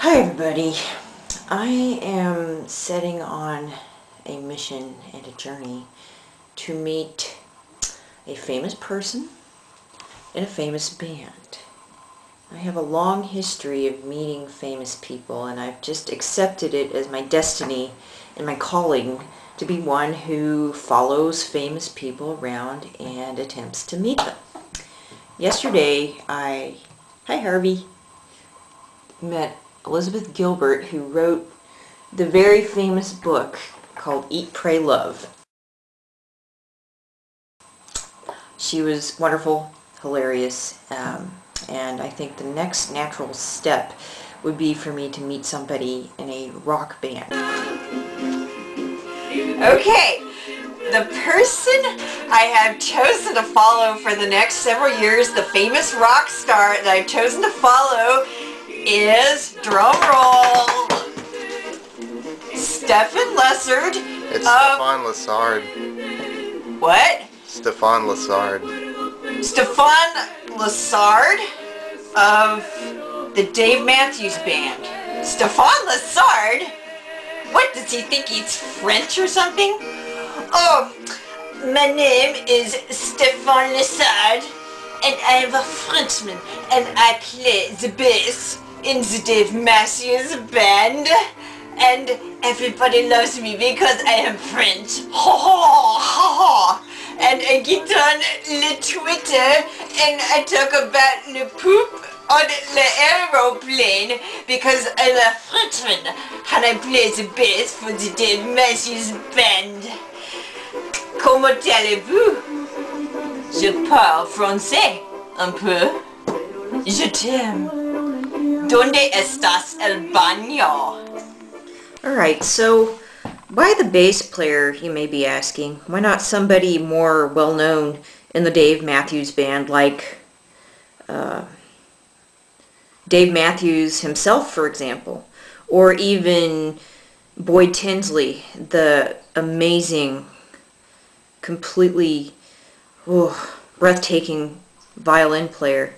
Hi everybody. I am setting on a mission and a journey to meet a famous person in a famous band. I have a long history of meeting famous people, and I've just accepted it as my destiny and my calling to be one who follows famous people around and attempts to meet them. Yesterday hi Harvey, met Elizabeth Gilbert, who wrote the very famous book called Eat, Pray, Love. She was wonderful, hilarious, and I think the next natural step would be for me to meet somebody in a rock band. Okay, the person I have chosen to follow for the next several years, the famous rock star that I've chosen to follow, is, drum roll, Stefan Lessard. It's Stefan Lessard. What? Stefan Lessard. Stefan Lessard of the Dave Matthews Band. Stefan Lessard? What, does he think he's French or something? Oh, my name is Stefan Lessard, and I'm a Frenchman, and I play the bass in the Dave Matthews Band, and everybody loves me because I am French. Ha ha ha ha! And I get on le Twitter and I talk about le poop on the aeroplane because I'm a Frenchman and I play the bass for the Dave Matthews Band. Comment allez-vous? Je parle français un peu. Je t'aime. ¿Dónde estás el baño? Alright, so why the bass player, you may be asking? Why not somebody more well-known in the Dave Matthews Band, like Dave Matthews himself, for example, or even Boyd Tinsley, the amazing, completely breathtaking violin player.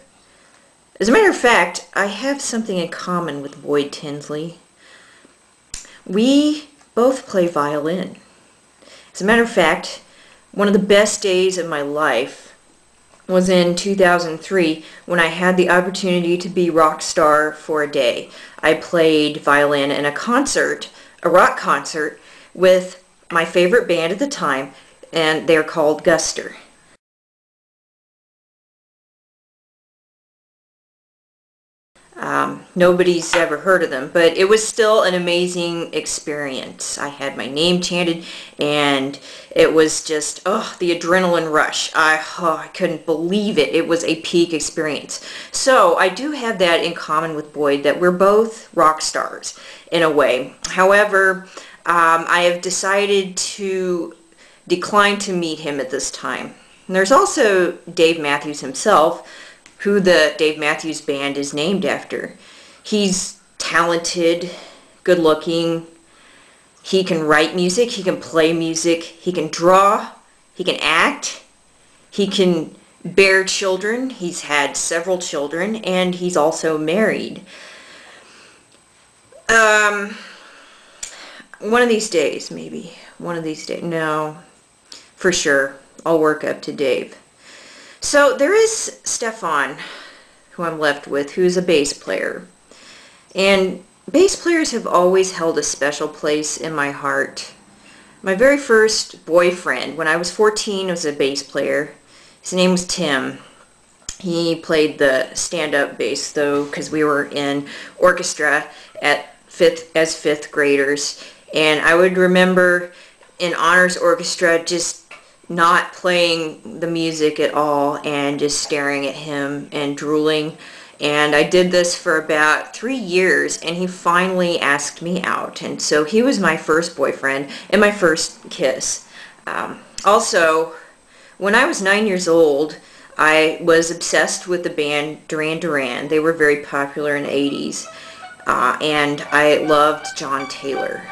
As a matter of fact, I have something in common with Boyd Tinsley. We both play violin. As a matter of fact, one of the best days of my life was in 2003 when I had the opportunity to be rock star for a day. I played violin in a concert, a rock concert, with my favorite band at the time, and they're called Guster. Nobody's ever heard of them, but it was still an amazing experience. I had my name chanted, and it was just, the adrenaline rush. I couldn't believe it. It was a peak experience. So I do have that in common with Boyd, that we're both rock stars in a way. However, I have decided to decline to meet him at this time. And there's also Dave Matthews himself, who the Dave Matthews Band is named after. He's talented, good-looking, he can write music, he can play music, he can draw, he can act, he can bear children, he's had several children, and he's also married. One of these days, maybe. One of these days. No, for sure. I'll work up to Dave. So there is Stefan, who I'm left with, who's a bass player. And bass players have always held a special place in my heart. My very first boyfriend, when I was 14, was a bass player. His name was Tim. He played the stand-up bass, though, because we were in orchestra as fifth graders. And I would remember in honors orchestra just not playing the music at all and just staring at him and drooling. And I did this for about 3 years, and he finally asked me out. And so he was my first boyfriend and my first kiss. Also, when I was 9 years old, I was obsessed with the band Duran Duran. They were very popular in the 80s. And I loved John Taylor.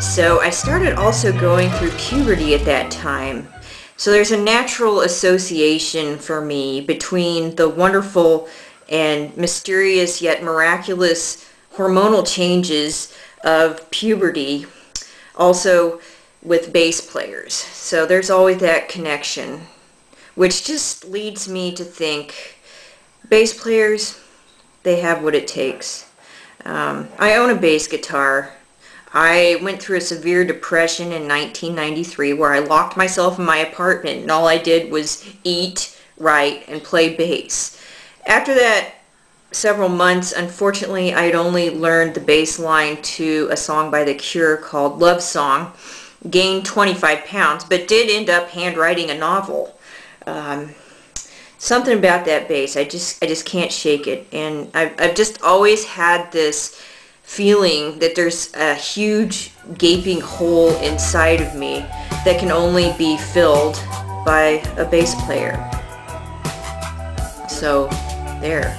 So I started also going through puberty at that time. So there's a natural association for me between the wonderful and mysterious yet miraculous hormonal changes of puberty, also with bass players. So there's always that connection, which just leads me to think bass players, they have what it takes. I own a bass guitar. I went through a severe depression in 1993 where I locked myself in my apartment and all I did was eat, write, and play bass. After that several months, unfortunately, I had only learned the bass line to a song by The Cure called Love Song, gained 25 pounds, but did end up handwriting a novel. Something about that bass, I just can't shake it. And I've just always had this feeling that there's a huge gaping hole inside of me that can only be filled by a bass player. So, there.